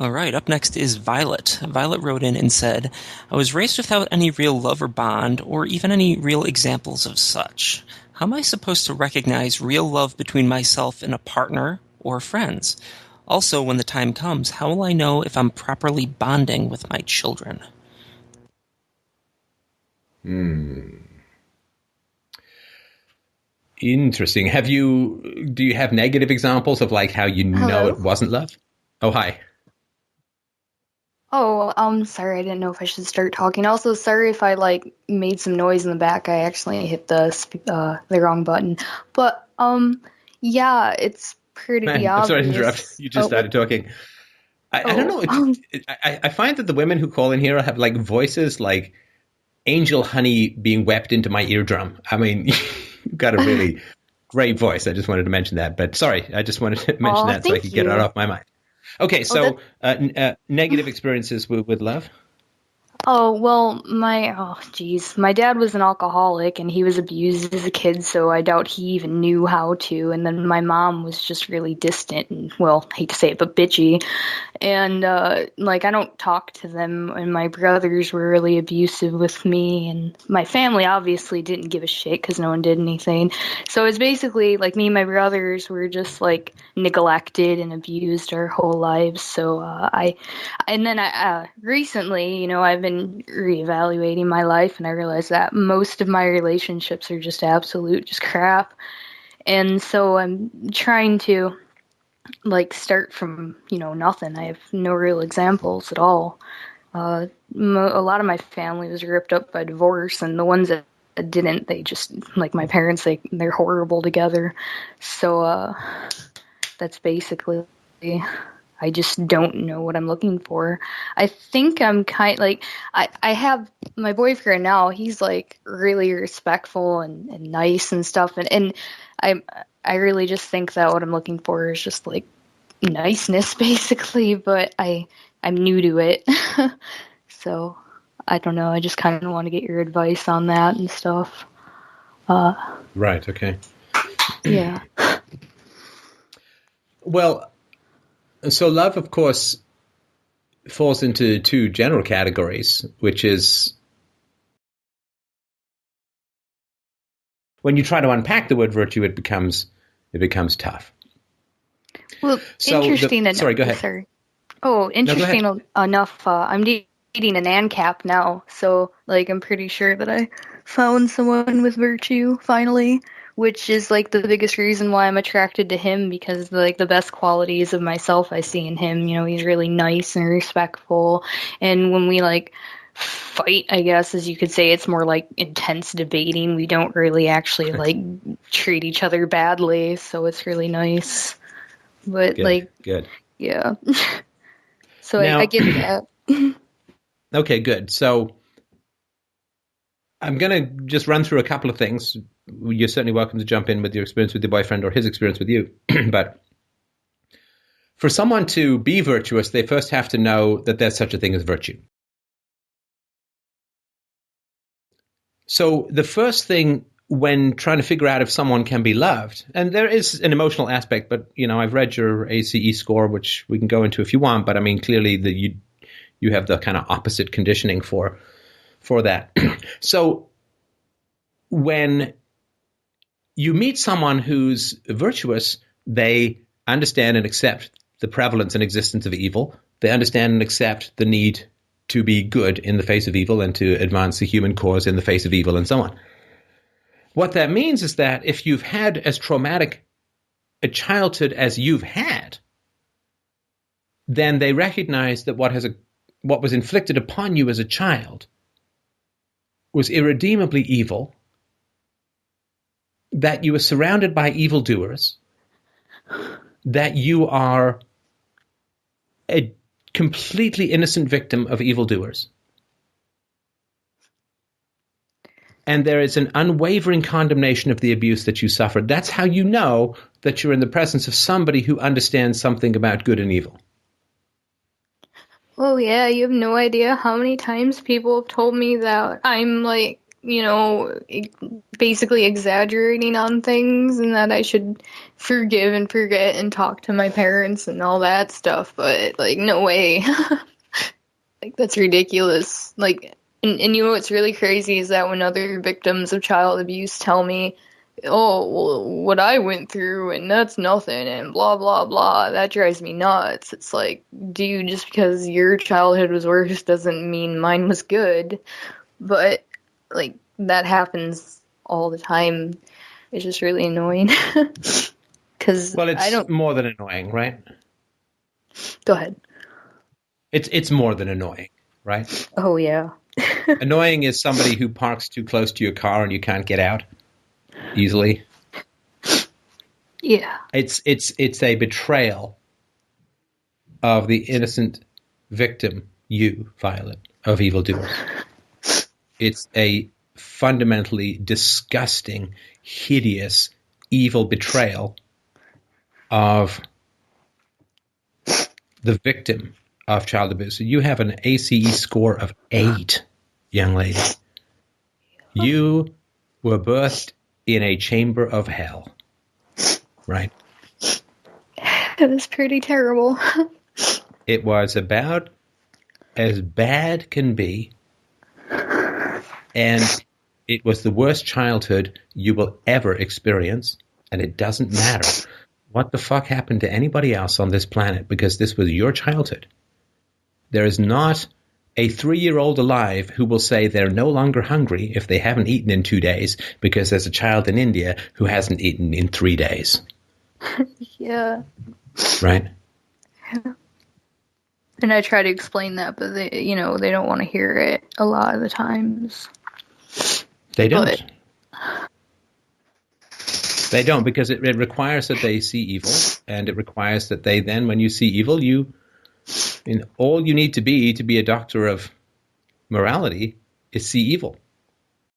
All right, up next is Violet. Violet wrote in and said, I was raised without any real love or bond, or even any real examples of such. How am I supposed to recognize real love between myself and a partner or friends? Also, when the time comes, how will I know if I'm properly bonding with my children? Interesting. Do you have negative examples of like how you know Hello? it wasn't love? Oh, hi. Oh, sorry, I didn't know if I should start talking. Also, sorry if I made some noise in the back. I actually hit the wrong button. But yeah, it's pretty I'm sorry to interrupt. obvious. You just started talking. I don't know. I find that the women who call in here have like voices like angel honey being wept into my eardrum. I mean, you've got a really great voice. I just wanted to mention that. But sorry, I just wanted to mention that so I Thank could get it you. off my mind. Okay, Oh, so negative experiences with love. well, my dad was an alcoholic and he was abused as a kid, so I doubt he even knew how to. And then my mom was just really distant and, well, I hate to say it, but bitchy. And, I don't talk to them, and my brothers were really abusive with me, and my family obviously didn't give a shit because no one did anything. So it's basically, me and my brothers were just, neglected and abused our whole lives. So, recently, I've been reevaluating my life, and I realized that most of my relationships are just just crap. And so I'm trying to start from nothing. I have no real examples at all. A lot of my family was ripped up by divorce, and the ones that didn't, they just my parents, they're horrible together. So that's basically, I just don't know what I'm looking for. I think I'm I have my boyfriend now. He's really respectful and nice and stuff, and I really just think that what I'm looking for is just niceness, basically. But I'm new to it, so I don't know. I just kind of want to get your advice on that and stuff. Right. Okay. Yeah. Well, so love, of course, falls into two general categories, which is when you try to unpack the word virtue, it becomes tough. Well, So interesting enough. sorry, go ahead. Sorry. Oh, No, go interesting ahead. enough. I'm dating an ANCAP now, so I'm pretty sure that I found someone with virtue finally, which is the biggest reason why I'm attracted to him, because the best qualities of myself I see in him. He's really nice and respectful, and when we fight, I guess as you could say, it's more intense debating. We don't really actually treat each other badly, so it's really nice. But Good. yeah. So I Now, get that. okay, good. So I'm going to just run through a couple of things. You're certainly welcome to jump in with your experience with your boyfriend or his experience with you. But for someone to be virtuous, they first have to know that there's such a thing as virtue. So the first thing when trying to figure out if someone can be loved, and there is an emotional aspect, but I've read your ACE score, which we can go into if you want, but I mean clearly you have the kind of opposite conditioning for that. So when you meet someone who's virtuous, they understand and accept the prevalence and existence of evil. They understand and accept the need to be good in the face of evil and to advance the human cause in the face of evil and so on. What that means is that if you've had as traumatic a childhood as you've had, then they recognize that what was inflicted upon you as a child was irredeemably evil, that you were surrounded by evildoers, that you are a completely innocent victim of evildoers. And there is an unwavering condemnation of the abuse that you suffered. That's how you know that you're in the presence of somebody who understands something about good and evil. Oh yeah, you have no idea how many times people have told me that I'm basically exaggerating on things and that I should forgive and forget and talk to my parents and all that stuff, but like no way. Like that's ridiculous. Like and what's really crazy is that when other victims of child abuse tell me, "Oh, well, what I went through and that's nothing," and blah blah blah, that drives me nuts. It's like, dude, just because your childhood was worse doesn't mean mine was good. But like that happens all the time. It's just really annoying. Because it's more than annoying, right? Go ahead. It's more than annoying, right? Oh yeah. Annoying is somebody who parks too close to your car and you can't get out easily. Yeah. It's a betrayal of the innocent victim, you, Violet, of evildoers. It's a fundamentally disgusting, hideous, evil betrayal of the victim of child abuse. So you have an ACE score of 8, young lady. You were birthed in a chamber of hell, right? That is pretty terrible. It was about as bad can be, and it was the worst childhood you will ever experience, and it doesn't matter what the fuck happened to anybody else on this planet, because this was your childhood. There is not a 3-year-old alive who will say they're no longer hungry if they haven't eaten in 2 days, because there's a child in India who hasn't eaten in 3 days. Yeah. Right? Yeah. And I try to explain that, but they don't want to hear it a lot of the times. They don't. They don't, because it requires that they see evil, and it requires that they then, when you see evil, all you need to be a doctor of morality is see evil.